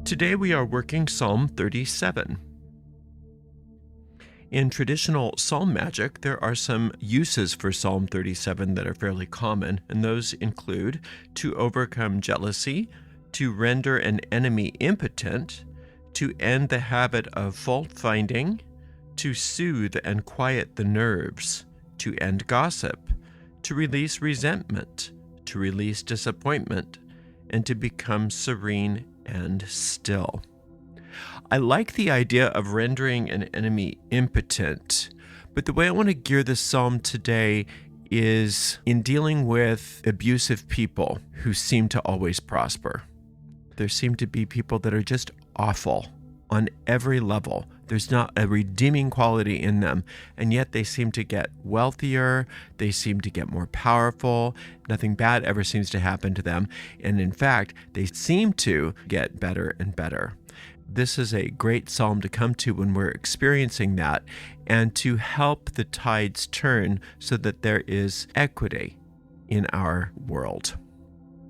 Today we are working Psalm 37. In traditional psalm magic, there are some uses for Psalm 37 that are fairly common, and those include to overcome jealousy, to render an enemy impotent, to end the habit of fault-finding, to soothe and quiet the nerves, to end gossip, to release resentment, to release disappointment, and to become serene and still. I like the idea of rendering an enemy impotent, but the way I want to gear this psalm today is in dealing with abusive people who seem to always prosper. There seem to be people that are just awful on every level. There's not a redeeming quality in them, and yet they seem to get wealthier, they seem to get more powerful, nothing bad ever seems to happen to them, and in fact, they seem to get better and better. This is a great psalm to come to when we're experiencing that, and to help the tides turn so that there is equity in our world.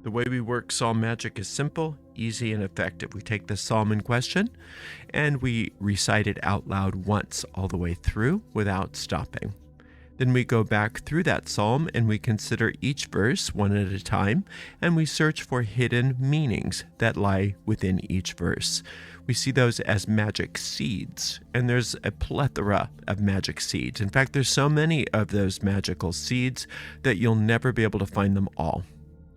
The way we work psalm magic is simple, easy, and effective. We take the psalm in question and we recite it out loud once all the way through without stopping. Then we go back through that psalm and we consider each verse one at a time, and we search for hidden meanings that lie within each verse. We see those as magic seeds, and there's a plethora of magic seeds. In fact, there's so many of those magical seeds that you'll never be able to find them all.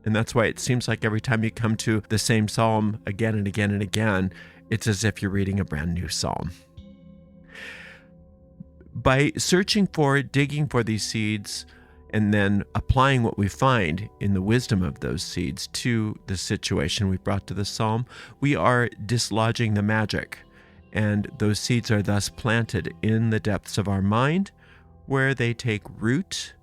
And that's why it seems like every time you come to the same psalm again and again and again, it's as if you're reading a brand new psalm. By searching for, digging for these seeds, and then applying what we find in the wisdom of those seeds to the situation we brought to the psalm, we are dislodging the magic. And those seeds are thus planted in the depths of our mind, where they take root,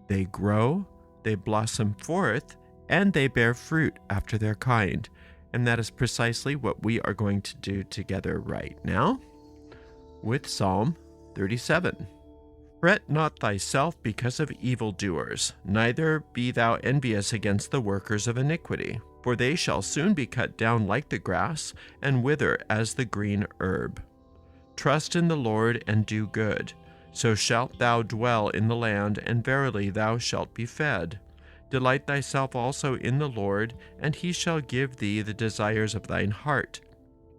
they grow, they blossom forth, and they bear fruit after their kind. And that is precisely what we are going to do together right now with Psalm 37. Fret not thyself because of evildoers, neither be thou envious against the workers of iniquity, for they shall soon be cut down like the grass, and wither as the green herb. Trust in the Lord and do good, so shalt thou dwell in the land, and verily thou shalt be fed. Delight thyself also in the Lord, and he shall give thee the desires of thine heart.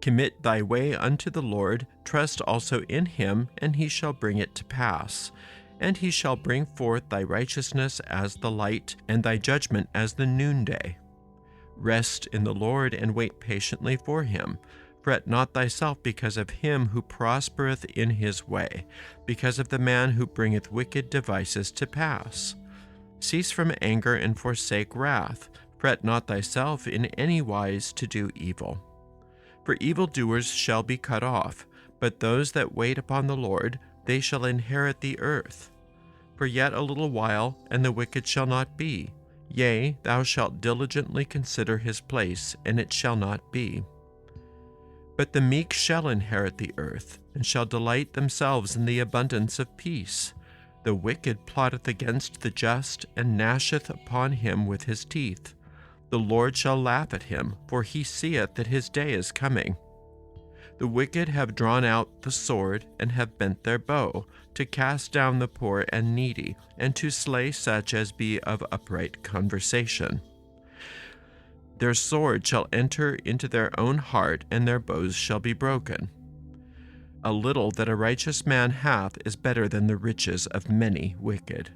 Commit thy way unto the Lord, trust also in him, and he shall bring it to pass. And he shall bring forth thy righteousness as the light, and thy judgment as the noonday. Rest in the Lord, and wait patiently for him. Fret not thyself because of him who prospereth in his way, because of the man who bringeth wicked devices to pass. Cease from anger and forsake wrath. Fret not thyself in any wise to do evil. For evildoers shall be cut off, but those that wait upon the Lord, they shall inherit the earth. For yet a little while, and the wicked shall not be. Yea, thou shalt diligently consider his place, and it shall not be. But the meek shall inherit the earth, and shall delight themselves in the abundance of peace. The wicked plotteth against the just, and gnasheth upon him with his teeth. The Lord shall laugh at him, for he seeth that his day is coming. The wicked have drawn out the sword, and have bent their bow, to cast down the poor and needy, and to slay such as be of upright conversation. Their sword shall enter into their own heart, and their bows shall be broken. A little that a righteous man hath is better than the riches of many wicked.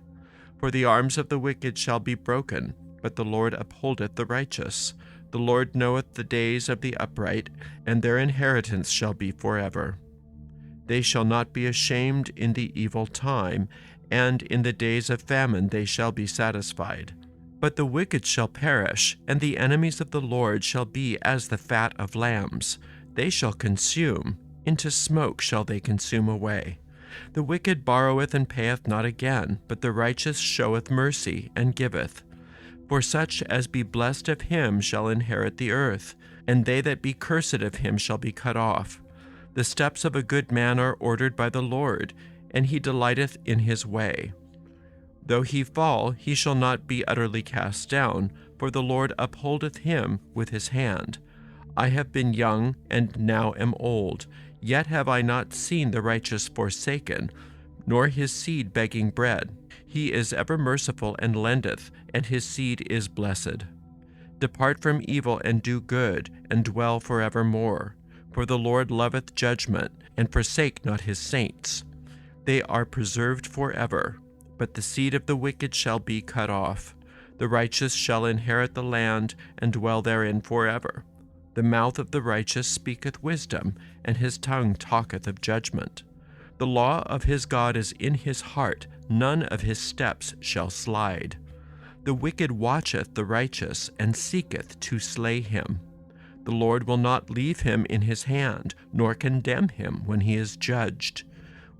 For the arms of the wicked shall be broken, but the Lord upholdeth the righteous. The Lord knoweth the days of the upright, and their inheritance shall be forever. They shall not be ashamed in the evil time, and in the days of famine they shall be satisfied. But the wicked shall perish, and the enemies of the Lord shall be as the fat of lambs. They shall consume, into smoke shall they consume away. The wicked borroweth and payeth not again, but the righteous showeth mercy and giveth. For such as be blessed of him shall inherit the earth, and they that be cursed of him shall be cut off. The steps of a good man are ordered by the Lord, and he delighteth in his way. Though he fall, he shall not be utterly cast down, for the Lord upholdeth him with his hand. I have been young and now am old, yet have I not seen the righteous forsaken, nor his seed begging bread. He is ever merciful and lendeth, and his seed is blessed. Depart from evil and do good, and dwell forevermore. For the Lord loveth judgment, and forsake not his saints. They are preserved forever, but the seed of the wicked shall be cut off. The righteous shall inherit the land, and dwell therein forever. The mouth of the righteous speaketh wisdom, and his tongue talketh of judgment. The law of his God is in his heart, none of his steps shall slide. The wicked watcheth the righteous, and seeketh to slay him. The Lord will not leave him in his hand, nor condemn him when he is judged.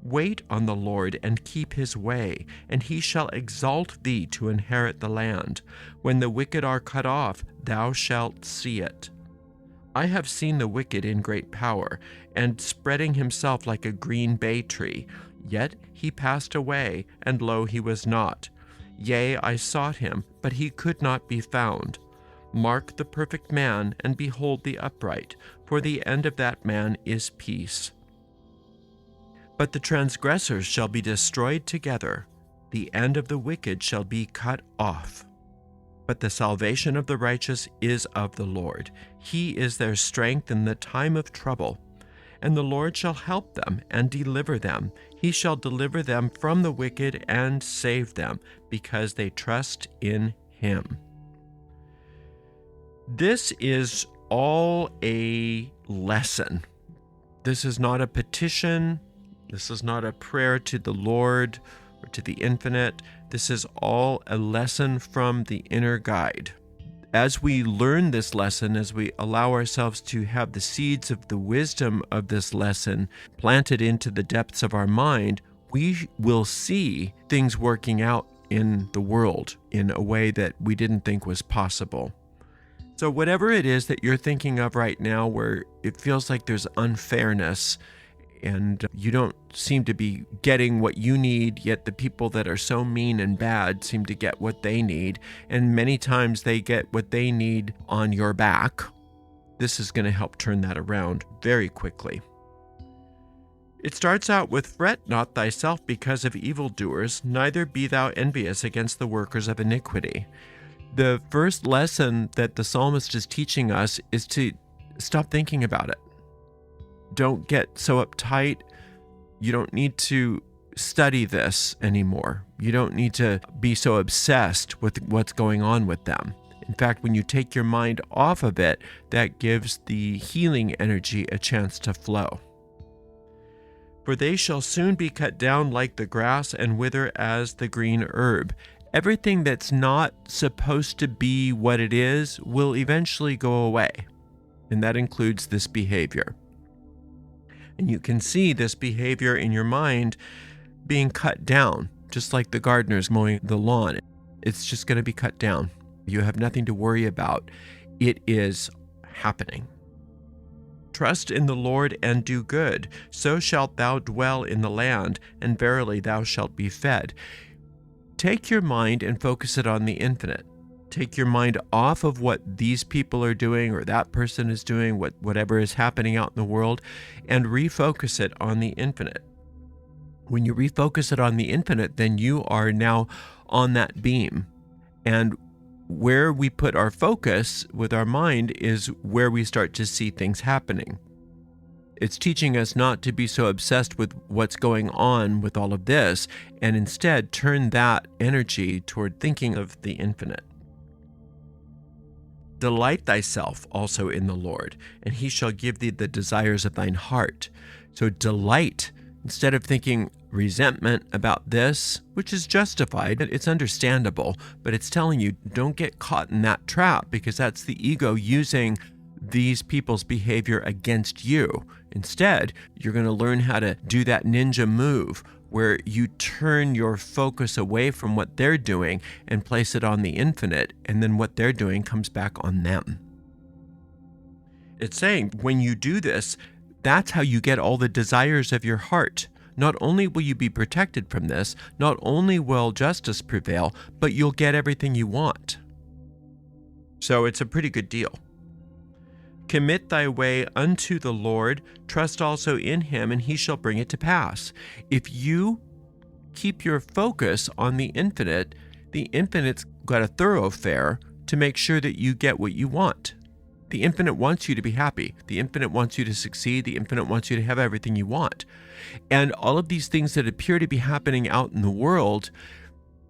Wait on the Lord, and keep his way, and he shall exalt thee to inherit the land. When the wicked are cut off, thou shalt see it. I have seen the wicked in great power, and spreading himself like a green bay tree. Yet he passed away, and lo, he was not. Yea, I sought him, but he could not be found. Mark the perfect man, and behold the upright, for the end of that man is peace. But the transgressors shall be destroyed together, the end of the wicked shall be cut off. But the salvation of the righteous is of the Lord. He is their strength in the time of trouble. And the Lord shall help them and deliver them. He shall deliver them from the wicked and save them, because they trust in him. This is all a lesson. This is not a petition. This is not a prayer to the Lord or to the infinite. This is all a lesson from the inner guide. As we learn this lesson, as we allow ourselves to have the seeds of the wisdom of this lesson planted into the depths of our mind, we will see things working out in the world in a way that we didn't think was possible. So whatever it is that you're thinking of right now where it feels like there's unfairness and you don't seem to be getting what you need, yet the people that are so mean and bad seem to get what they need, and many times they get what they need on your back, this is going to help turn that around very quickly. It starts out with, "Fret not thyself because of evildoers, neither be thou envious against the workers of iniquity." The first lesson that the psalmist is teaching us is to stop thinking about it. Don't get so uptight. You don't need to study this anymore. You don't need to be so obsessed with what's going on with them. In fact, when you take your mind off of it, that gives the healing energy a chance to flow. "For they shall soon be cut down like the grass and wither as the green herb." Everything that's not supposed to be what it is will eventually go away, and that includes this behavior. And you can see this behavior in your mind being cut down, just like the gardener's mowing the lawn. It's just going to be cut down. You have nothing to worry about. It is happening. "Trust in the Lord and do good, so shalt thou dwell in the land, and verily thou shalt be fed." Take your mind and focus it on the infinite. Take your mind off of what these people are doing or that person is doing, whatever is happening out in the world, and refocus it on the infinite. When you refocus it on the infinite, then you are now on that beam. And where we put our focus with our mind is where we start to see things happening. It's teaching us not to be so obsessed with what's going on with all of this, and instead turn that energy toward thinking of the infinite. "Delight thyself also in the Lord, and he shall give thee the desires of thine heart." So delight, instead of thinking resentment about this, which is justified, it's understandable, but it's telling you don't get caught in that trap, because that's the ego using these people's behavior against you. Instead, you're going to learn how to do that ninja move where you turn your focus away from what they're doing and place it on the infinite, and then what they're doing comes back on them. It's saying when you do this, that's how you get all the desires of your heart. Not only will you be protected from this, not only will justice prevail, but you'll get everything you want. So it's a pretty good deal. Commit thy way unto the Lord, trust also in him, and he shall bring it to pass. If you keep your focus on the infinite's got a thoroughfare to make sure that you get what you want. The infinite wants you to be happy. The infinite wants you to succeed. The infinite wants you to have everything you want. And all of these things that appear to be happening out in the world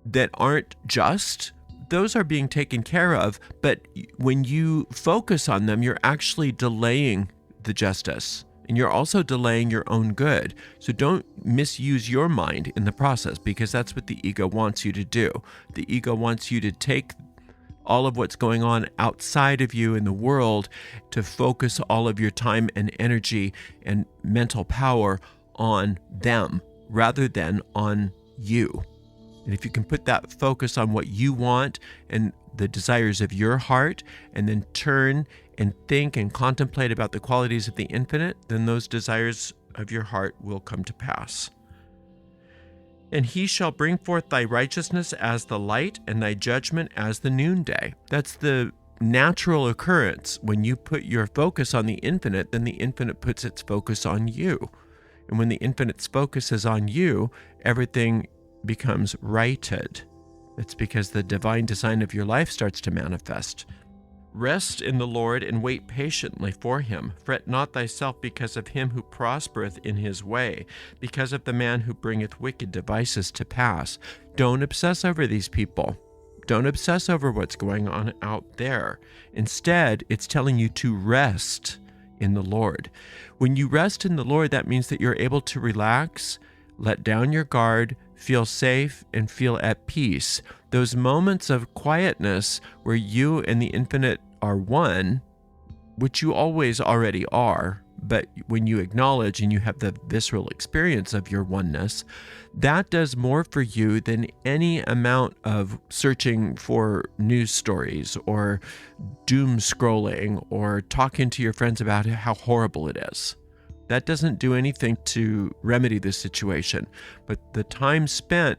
that aren't just, those are being taken care of. But when you focus on them, you're actually delaying the justice. And you're also delaying your own good. So don't misuse your mind in the process, because that's what the ego wants you to do. The ego wants you to take all of what's going on outside of you in the world to focus all of your time and energy and mental power on them rather than on you. And if you can put that focus on what you want and the desires of your heart, and then turn and think and contemplate about the qualities of the infinite, then those desires of your heart will come to pass. And he shall bring forth thy righteousness as the light, and thy judgment as the noonday. That's the natural occurrence. When you put your focus on the infinite, then the infinite puts its focus on you. And when the infinite's focus is on you, everything becomes righted. It's because the divine design of your life starts to manifest. Rest in the Lord and wait patiently for him. Fret not thyself because of him who prospereth in his way, because of the man who bringeth wicked devices to pass. Don't obsess over these people. Don't obsess over what's going on out there. Instead, it's telling you to rest in the Lord. When you rest in the Lord, that means that you're able to relax, let down your guard, feel safe, and feel at peace. Those moments of quietness where you and the infinite are one, which you always already are, but when you acknowledge and you have the visceral experience of your oneness, that does more for you than any amount of searching for news stories or doom scrolling or talking to your friends about how horrible it is. That doesn't do anything to remedy the situation, but the time spent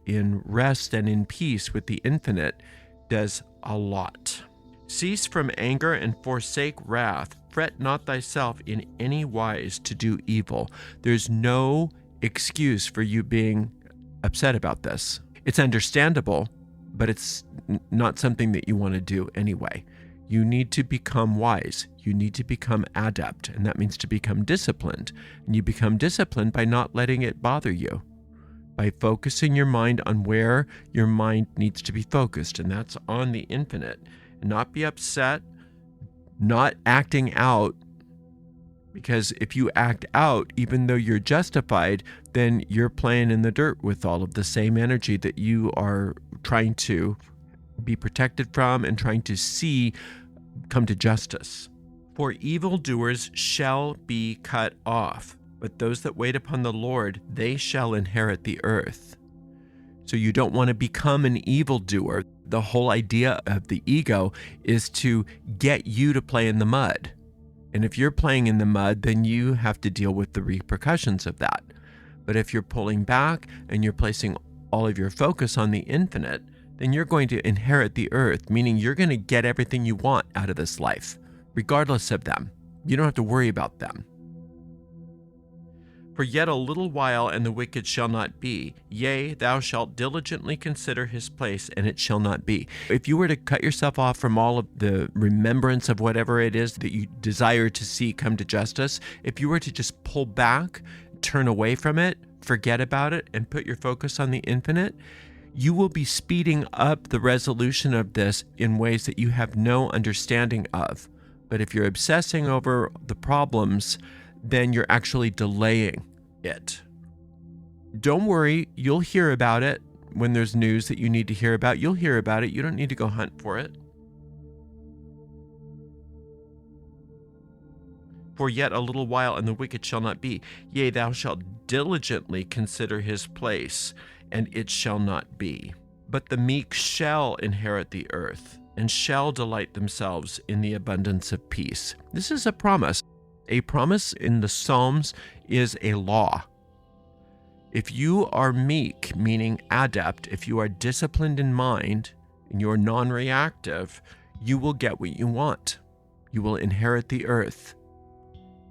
in rest and in peace with the infinite does a lot. Cease from anger and forsake wrath. Fret not thyself in any wise to do evil. There's no excuse for you being upset about this. It's understandable, but it's not something that you want to do anyway. You need to become wise. You need to become adept, and that means to become disciplined. And you become disciplined by not letting it bother you, by focusing your mind on where your mind needs to be focused, and that's on the infinite. And not be upset, not acting out, because if you act out, even though you're justified, then you're playing in the dirt with all of the same energy that you are trying to be protected from and trying to see come to justice. For evildoers shall be cut off, but those that wait upon the Lord, they shall inherit the earth. So you don't want to become an evildoer. The whole idea of the ego is to get you to play in the mud. And if you're playing in the mud, then you have to deal with the repercussions of that. But if you're pulling back and you're placing all of your focus on the infinite, then you're going to inherit the earth, meaning you're going to get everything you want out of this life, regardless of them. You don't have to worry about them. For yet a little while, and the wicked shall not be. Yea, thou shalt diligently consider his place, and it shall not be. If you were to cut yourself off from all of the remembrance of whatever it is that you desire to see come to justice, if you were to just pull back, turn away from it, forget about it, and put your focus on the infinite, you will be speeding up the resolution of this in ways that you have no understanding of. But if you're obsessing over the problems, then you're actually delaying it. Don't worry, you'll hear about it when there's news that you need to hear about. You'll hear about it. You don't need to go hunt for it. For yet a little while, and the wicked shall not be. Yea, thou shalt diligently consider his place, and it shall not be. But the meek shall inherit the earth, and shall delight themselves in the abundance of peace. This is a promise. A promise in the Psalms is a law. If you are meek, meaning adept, if you are disciplined in mind, and you're non-reactive, you will get what you want. You will inherit the earth.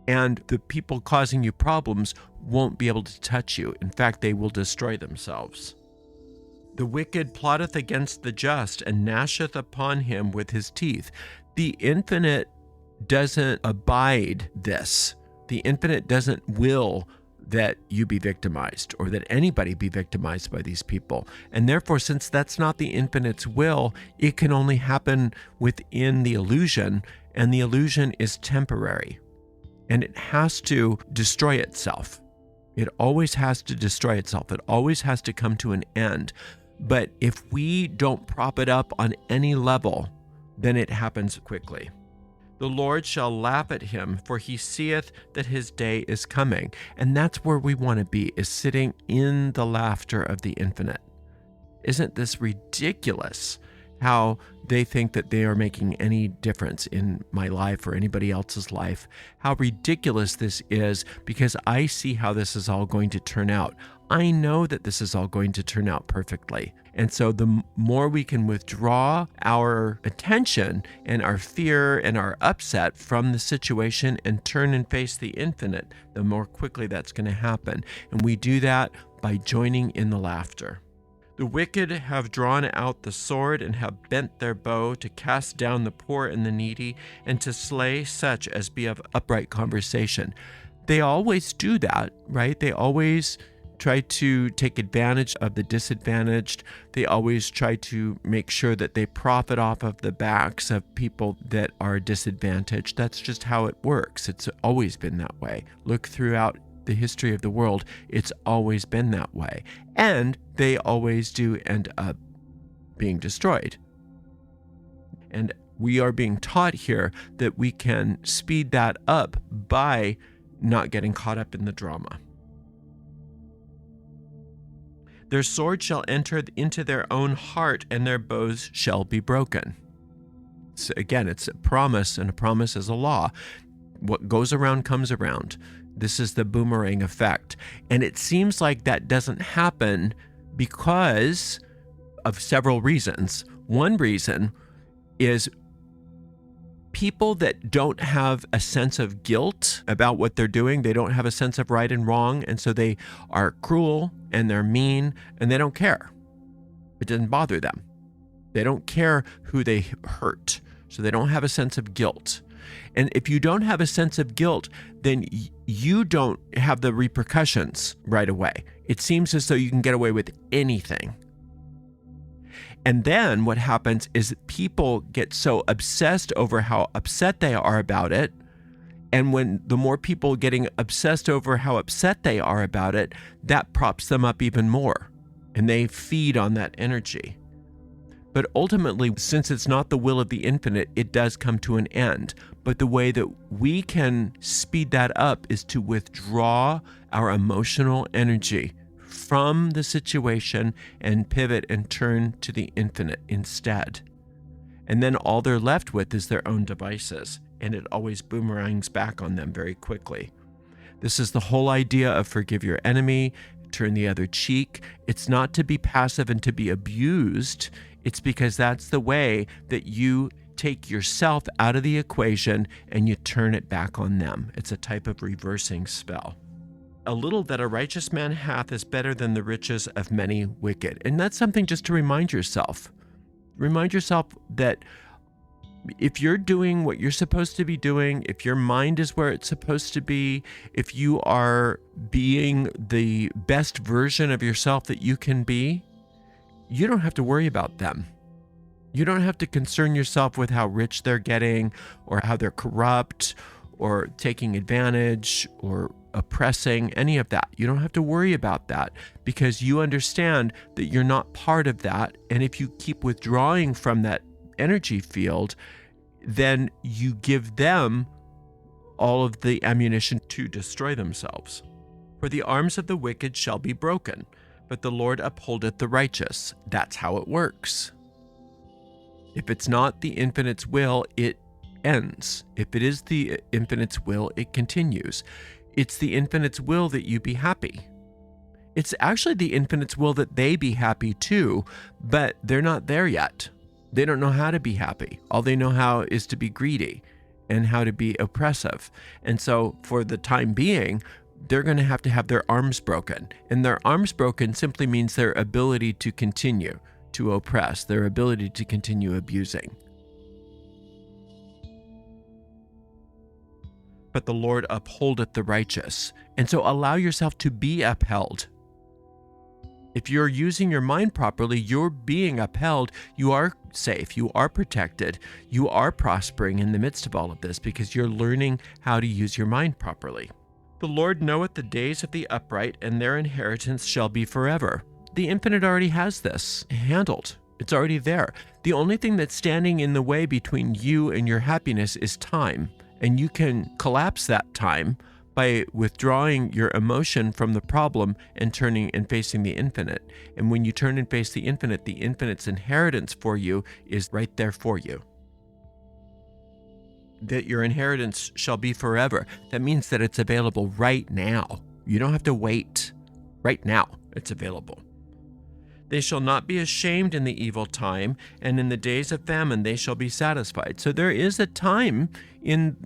And the people causing you problems won't be able to touch you. In fact, they will destroy themselves. The wicked plotteth against the just, and gnasheth upon him with his teeth. The infinite doesn't abide this. The infinite doesn't will that you be victimized or that anybody be victimized by these people. And therefore, since that's not the infinite's will, it can only happen within the illusion, and the illusion is temporary. And it has to destroy itself. It always has to destroy itself. It always has to come to an end. But if we don't prop it up on any level, then it happens quickly. The Lord shall laugh at him, for he seeth that his day is coming. And that's where we want to be, is sitting in the laughter of the infinite. Isn't this ridiculous? How they think that they are making any difference in my life or anybody else's life. How ridiculous this is, because I see how this is all going to turn out. I know that this is all going to turn out perfectly. And so the more we can withdraw our attention and our fear and our upset from the situation and turn and face the infinite, the more quickly that's going to happen. And we do that by joining in the laughter. The wicked have drawn out the sword and have bent their bow to cast down the poor and the needy and to slay such as be of upright conversation. They always do that, right? They always try to take advantage of the disadvantaged. They always try to make sure that they profit off of the backs of people that are disadvantaged. That's just how it works. It's always been that way. Look throughout the history of the world, it's always been that way. And they always do end up being destroyed. And we are being taught here that we can speed that up by not getting caught up in the drama. Their sword shall enter into their own heart, and their bows shall be broken. So again, it's a promise, and a promise is a law. What goes around comes around. This is the boomerang effect. And it seems like that doesn't happen because of several reasons. One reason is people that don't have a sense of guilt about what they're doing. They don't have a sense of right and wrong. And so they are cruel and they're mean and they don't care. It doesn't bother them. They don't care who they hurt. So they don't have a sense of guilt. And if you don't have a sense of guilt, then you don't have the repercussions right away. It seems as though you can get away with anything. And then what happens is people get so obsessed over how upset they are about it. And when the more people getting obsessed over how upset they are about it, that props them up even more. And they feed on that energy. But ultimately, since it's not the will of the infinite, it does come to an end. But the way that we can speed that up is to withdraw our emotional energy from the situation and pivot and turn to the infinite instead. And then all they're left with is their own devices, and it always boomerangs back on them very quickly. This is the whole idea of forgive your enemy, turn the other cheek. It's not to be passive and to be abused. It's because that's the way that you take yourself out of the equation and you turn it back on them. It's a type of reversing spell. A little that a righteous man hath is better than the riches of many wicked. And that's something just to remind yourself. Remind yourself that if you're doing what you're supposed to be doing, if your mind is where it's supposed to be, if you are being the best version of yourself that you can be, you don't have to worry about them. You don't have to concern yourself with how rich they're getting or how they're corrupt or taking advantage or oppressing, any of that. You don't have to worry about that because you understand that you're not part of that. And if you keep withdrawing from that energy field, then you give them all of the ammunition to destroy themselves. For the arms of the wicked shall be broken, but the Lord upholdeth the righteous. That's how it works. If it's not the infinite's will, it ends. If it is the infinite's will, it continues. It's the infinite's will that you be happy. It's actually the infinite's will that they be happy too, but they're not there yet. They don't know how to be happy. All they know how is to be greedy and how to be oppressive. And so for the time being, they're going to have their arms broken. And their arms broken simply means their ability to continue to oppress, their ability to continue abusing. But the Lord upholdeth the righteous. And so allow yourself to be upheld. If you're using your mind properly, you're being upheld. You are safe. You are protected. You are prospering in the midst of all of this because you're learning how to use your mind properly. The Lord knoweth the days of the upright, and their inheritance shall be forever. The infinite already has this handled. It's already there. The only thing that's standing in the way between you and your happiness is time. And you can collapse that time by withdrawing your emotion from the problem and turning and facing the infinite. And when you turn and face the infinite's inheritance for you is right there for you. That your inheritance shall be forever. That means that it's available right now. You don't have to wait. Right now, it's available. They shall not be ashamed in the evil time, and in the days of famine they shall be satisfied. So there is a time in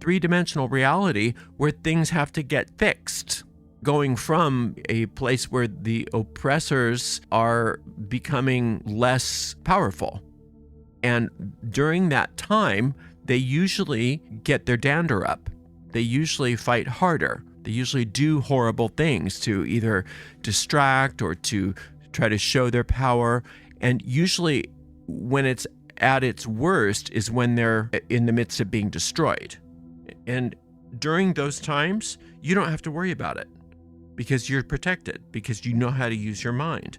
three-dimensional reality where things have to get fixed, going from a place where the oppressors are becoming less powerful. And during that time, they usually get their dander up. They usually fight harder. They usually do horrible things to either distract or to try to show their power. And usually when it's at its worst is when they're in the midst of being destroyed. And during those times, you don't have to worry about it because you're protected, because you know how to use your mind.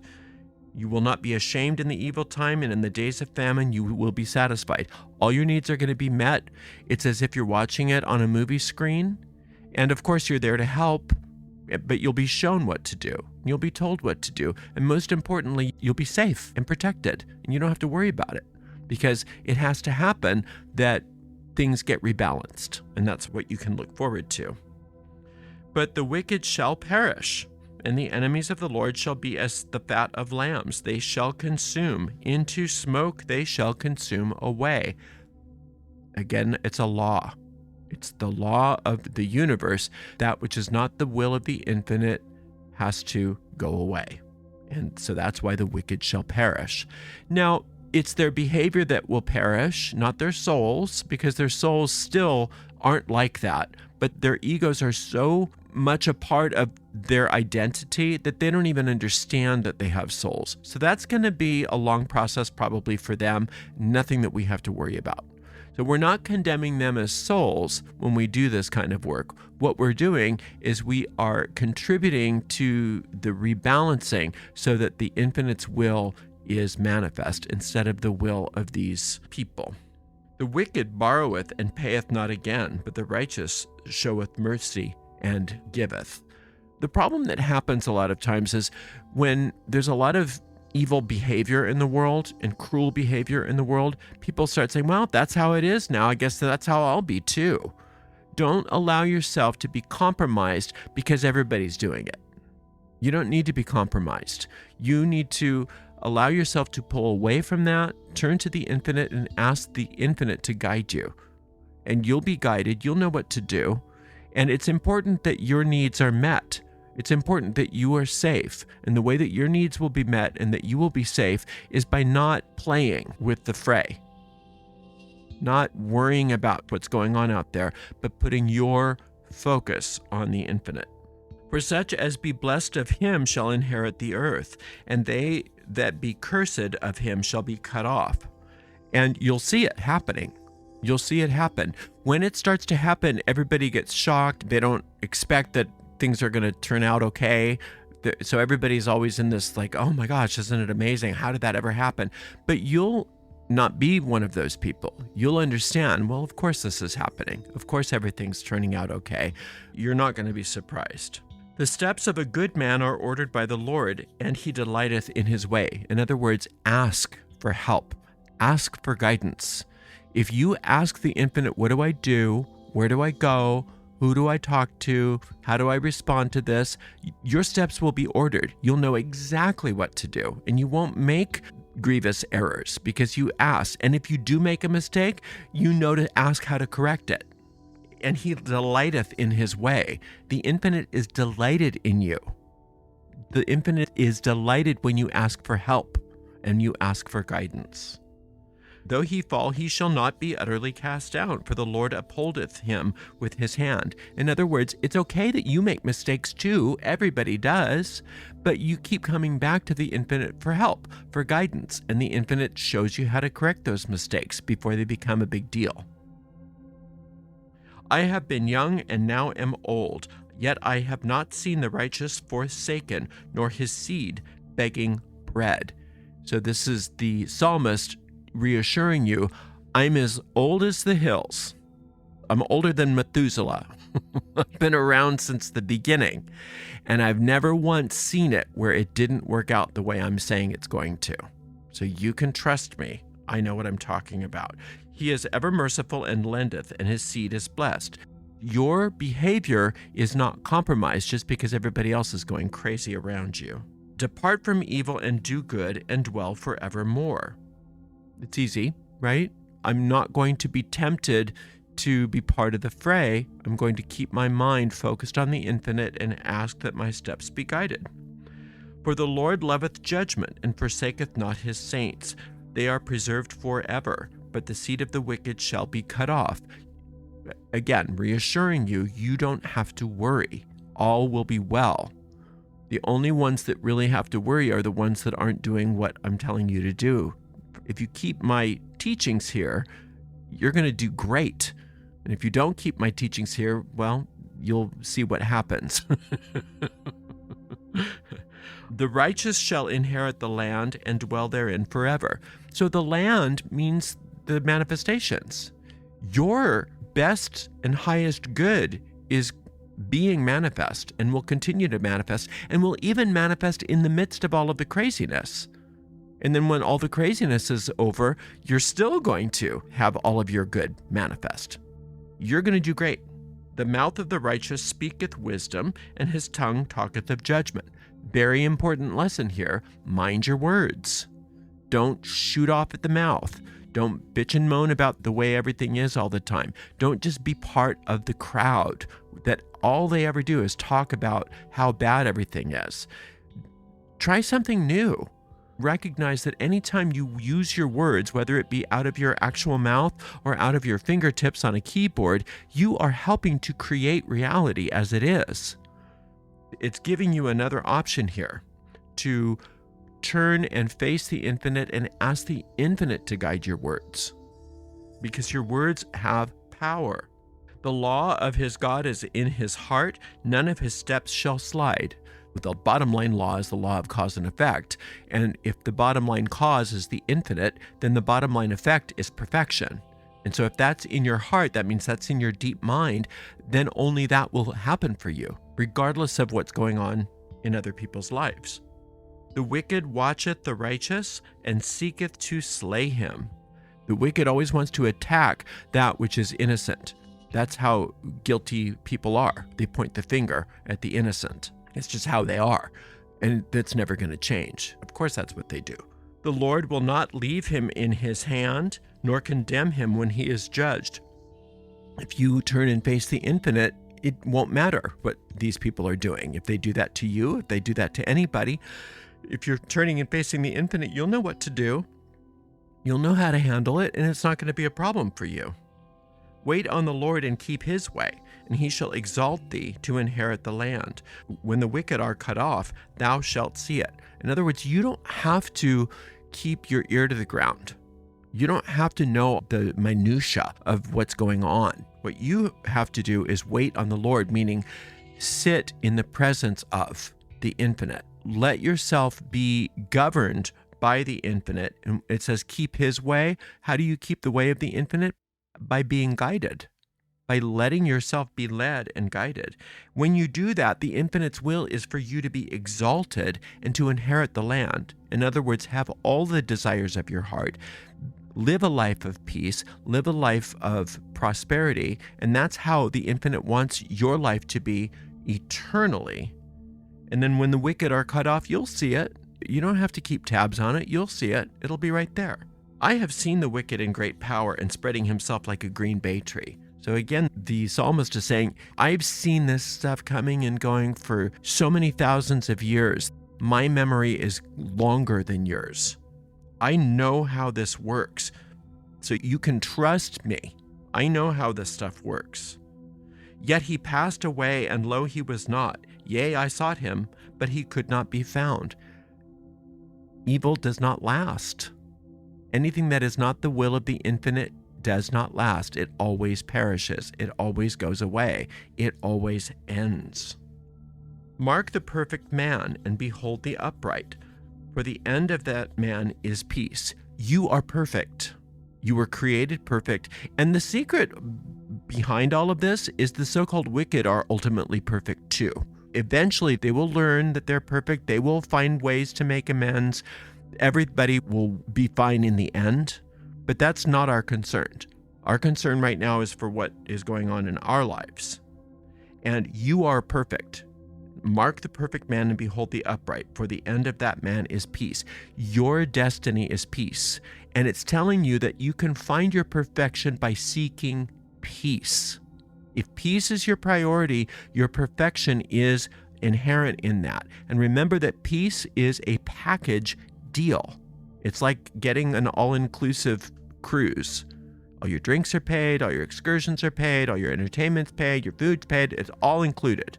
You will not be ashamed in the evil time, and in the days of famine you will be satisfied. All your needs are going to be met. It's as if you're watching it on a movie screen. And of course, you're there to help, but you'll be shown what to do. You'll be told what to do. And most importantly, you'll be safe and protected, and you don't have to worry about it because it has to happen that things get rebalanced. And that's what you can look forward to. But the wicked shall perish, and the enemies of the Lord shall be as the fat of lambs. They shall consume. Into smoke they shall consume away. Again, it's a law. It's the law of the universe. That which is not the will of the infinite has to go away. And so that's why the wicked shall perish. Now, it's their behavior that will perish, not their souls, because their souls still aren't like that. But their egos are so much a part of their identity that they don't even understand that they have souls. So that's going to be a long process probably for them, nothing that we have to worry about. So we're not condemning them as souls when we do this kind of work. What we're doing is we are contributing to the rebalancing so that the infinite's will is manifest instead of the will of these people. The wicked borroweth and payeth not again, but the righteous showeth mercy and giveth. The problem that happens a lot of times is when there's a lot of evil behavior in the world and cruel behavior in the world, people start saying, well, that's how it is now. I guess that's how I'll be too. Don't allow yourself to be compromised because everybody's doing it. You don't need to be compromised. You need to allow yourself to pull away from that, turn to the infinite and ask the infinite to guide you. And you'll be guided. You'll know what to do. And it's important that your needs are met. It's important that you are safe. And the way that your needs will be met and that you will be safe is by not playing with the fray. Not worrying about what's going on out there, but putting your focus on the infinite. For such as be blessed of him shall inherit the earth, and they that be cursed of him shall be cut off. And you'll see it happening. You'll see it happen. When it starts to happen, everybody gets shocked. They don't expect that things are going to turn out okay. So everybody's always in this like, oh my gosh, isn't it amazing? How did that ever happen? But you'll not be one of those people. You'll understand, well, of course this is happening. Of course everything's turning out okay. You're not going to be surprised. The steps of a good man are ordered by the Lord, and he delighteth in his way. In other words, ask for help. Ask for guidance. If you ask the infinite, what do I do? Where do I go? Who do I talk to? How do I respond to this? Your steps will be ordered. You'll know exactly what to do, and you won't make grievous errors because you ask. And if you do make a mistake, you know to ask how to correct it. And he delighteth in his way. The infinite is delighted in you. The infinite is delighted when you ask for help and you ask for guidance. Though he fall, he shall not be utterly cast down, for the Lord upholdeth him with his hand. In other words, it's okay that you make mistakes too. Everybody does. But you keep coming back to the infinite for help, for guidance, and the infinite shows you how to correct those mistakes before they become a big deal. I have been young and now am old, yet I have not seen the righteous forsaken, nor his seed begging bread. So this is the psalmist reassuring you, I'm as old as the hills. I'm older than Methuselah. I've been around since the beginning, and I've never once seen it where it didn't work out the way I'm saying it's going to. So you can trust me. I know what I'm talking about. He is ever merciful and lendeth, and his seed is blessed. Your behavior is not compromised just because everybody else is going crazy around you. Depart from evil and do good and dwell forevermore. It's easy, right? I'm not going to be tempted to be part of the fray. I'm going to keep my mind focused on the infinite and ask that my steps be guided. For the Lord loveth judgment and forsaketh not his saints. They are preserved forever, but the seed of the wicked shall be cut off. Again, reassuring you, you don't have to worry. All will be well. The only ones that really have to worry are the ones that aren't doing what I'm telling you to do. If you keep my teachings here, you're going to do great. And if you don't keep my teachings here, well, you'll see what happens. The righteous shall inherit the land and dwell therein forever. So the land means the manifestations. Your best and highest good is being manifest and will continue to manifest and will even manifest in the midst of all of the craziness. And then when all the craziness is over, you're still going to have all of your good manifest. You're going to do great. The mouth of the righteous speaketh wisdom, and his tongue talketh of judgment. Very important lesson here. Mind your words. Don't shoot off at the mouth. Don't bitch and moan about the way everything is all the time. Don't just be part of the crowd that all they ever do is talk about how bad everything is. Try something new. Recognize that anytime you use your words, whether it be out of your actual mouth or out of your fingertips on a keyboard, you are helping to create reality as it is. It's giving you another option here to turn and face the infinite and ask the infinite to guide your words, because your words have power. The law of his God is in his heart. None of his steps shall slide. The bottom line law is the law of cause and effect. And if the bottom line cause is the infinite, then the bottom line effect is perfection. And so if that's in your heart, that means that's in your deep mind, then only that will happen for you, regardless of what's going on in other people's lives. The wicked watcheth the righteous and seeketh to slay him. The wicked always wants to attack that which is innocent. That's how guilty people are. They point the finger at the innocent. It's just how they are, and that's never going to change. Of course, that's what they do. The Lord will not leave him in his hand, nor condemn him when he is judged. If you turn and face the infinite, it won't matter what these people are doing. If they do that to you, if they do that to anybody, if you're turning and facing the infinite, you'll know what to do. You'll know how to handle it, and it's not going to be a problem for you. Wait on the Lord and keep his way, and he shall exalt thee to inherit the land. When the wicked are cut off, thou shalt see it. In other words, you don't have to keep your ear to the ground. You don't have to know the minutia of what's going on. What you have to do is wait on the Lord, meaning sit in the presence of the infinite. Let yourself be governed by the infinite. And it says, keep his way. How do you keep the way of the infinite? By being guided, by letting yourself be led and guided. When you do that, the infinite's will is for you to be exalted and to inherit the land. In other words, have all the desires of your heart. Live a life of peace, live a life of prosperity, and that's how the infinite wants your life to be eternally. And then when the wicked are cut off, you'll see it. You don't have to keep tabs on it. You'll see it. It'll be right there. I have seen the wicked in great power and spreading himself like a green bay tree. So again, the psalmist is saying, I've seen this stuff coming and going for so many thousands of years. My memory is longer than yours. I know how this works. So you can trust me. I know how this stuff works. Yet he passed away, and lo, he was not. Yea, I sought him, but he could not be found. Evil does not last. Anything that is not the will of the infinite does not last. It always perishes. It always goes away. It always ends. Mark the perfect man and behold the upright, for the end of that man is peace. You are perfect. You were created perfect. And the secret behind all of this is the so-called wicked are ultimately perfect too. Eventually, they will learn that they're perfect. They will find ways to make amends. Everybody will be fine in the end, but that's not our concern. Our concern right now is for what is going on in our lives. And you are perfect. Mark the perfect man and behold the upright, for the end of that man is peace. Your destiny is peace. And it's telling you that you can find your perfection by seeking peace. If peace is your priority, your perfection is inherent in that. And remember that peace is a package deal. It's like getting an all-inclusive cruise. All your drinks are paid, all your excursions are paid, all your entertainment's paid, your food's paid, it's all included.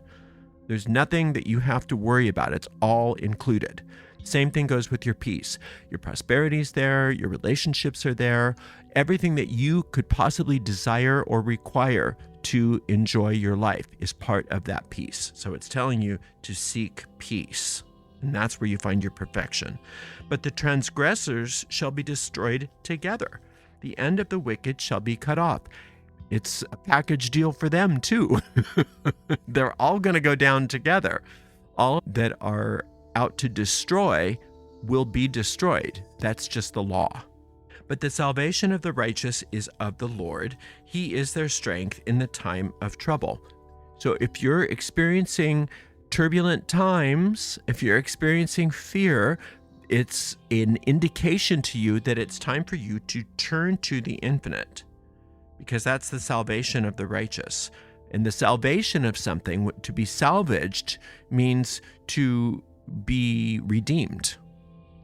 There's nothing that you have to worry about. It's all included. Same thing goes with your peace. Your prosperity's there, your relationships are there, everything that you could possibly desire or require to enjoy your life is part of that peace. So it's telling you to seek peace, and that's where you find your perfection. But the transgressors shall be destroyed together. The end of the wicked shall be cut off. It's a package deal for them too. They're all going to go down together. All that are out to destroy will be destroyed. That's just the law. But the salvation of the righteous is of the Lord. He is their strength in the time of trouble. So if you're experiencing turbulent times, if you're experiencing fear, it's an indication to you that it's time for you to turn to the infinite, because that's the salvation of the righteous. And the salvation of something, to be salvaged, means to be redeemed,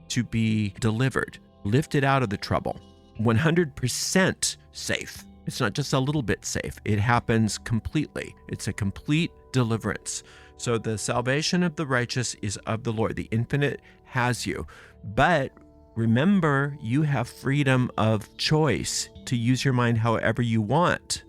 to be delivered, lifted out of the trouble. 100% safe. It's not just a little bit safe. It happens completely. It's a complete deliverance. So the salvation of the righteous is of the Lord. The infinite has you. But remember, you have freedom of choice to use your mind however you want.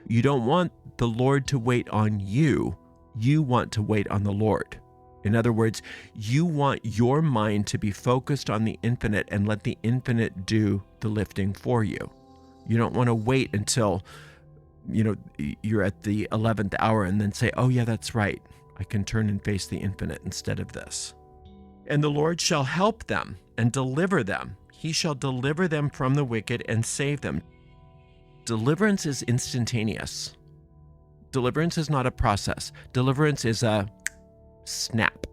You don't want the Lord to wait on you. You want to wait on the Lord. In other words, you want your mind to be focused on the infinite and let the infinite do the lifting for you. You don't want to wait until, you're at the 11th hour and then say, oh yeah, that's right. I can turn and face the infinite instead of this. And the Lord shall help them and deliver them. He shall deliver them from the wicked and save them. Deliverance is instantaneous. Deliverance is not a process. Deliverance is a snap.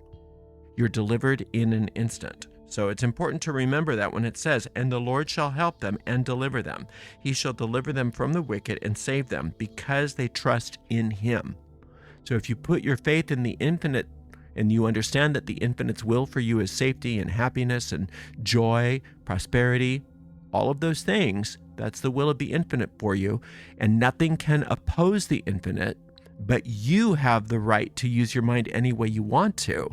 You're delivered in an instant. So it's important to remember that when it says, and the Lord shall help them and deliver them. He shall deliver them from the wicked and save them because they trust in him. So if you put your faith in the infinite and you understand that the infinite's will for you is safety and happiness and joy, prosperity, all of those things, that's the will of the infinite for you. And nothing can oppose the infinite, but you have the right to use your mind any way you want to.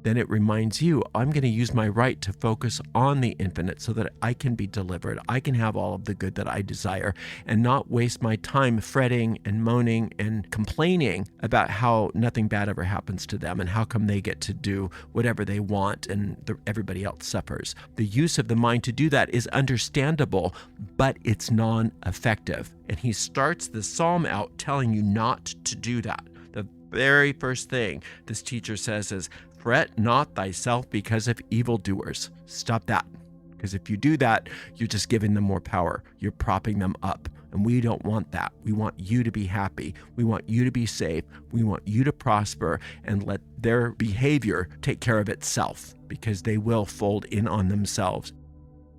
Then it reminds you, I'm going to use my right to focus on the infinite so that I can be delivered. I can have all of the good that I desire and not waste my time fretting and moaning and complaining about how nothing bad ever happens to them and how come they get to do whatever they want and everybody else suffers. The use of the mind to do that is understandable, but it's non-effective. And he starts the psalm out telling you not to do that. The very first thing this teacher says is, fret not thyself because of evildoers. Stop that. Because if you do that, you're just giving them more power. You're propping them up. And we don't want that. We want you to be happy. We want you to be safe. We want you to prosper and let their behavior take care of itself, because they will fold in on themselves.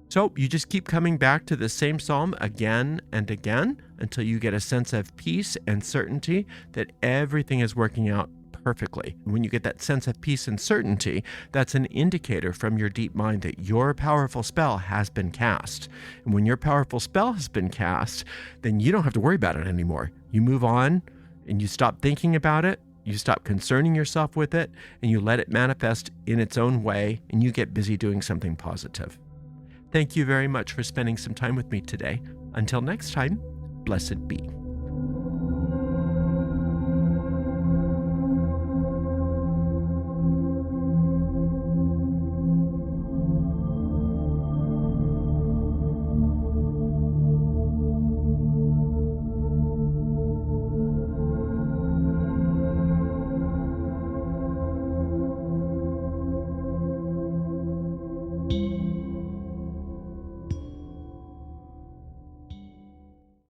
So you just keep coming back to the same psalm again and again until you get a sense of peace and certainty that everything is working out perfectly. When you get that sense of peace and certainty, that's an indicator from your deep mind that your powerful spell has been cast. And when your powerful spell has been cast, then you don't have to worry about it anymore. You move on and you stop thinking about it. You stop concerning yourself with it, and you let it manifest in its own way, and you get busy doing something positive. Thank you very much for spending some time with me today. Until next time, blessed be.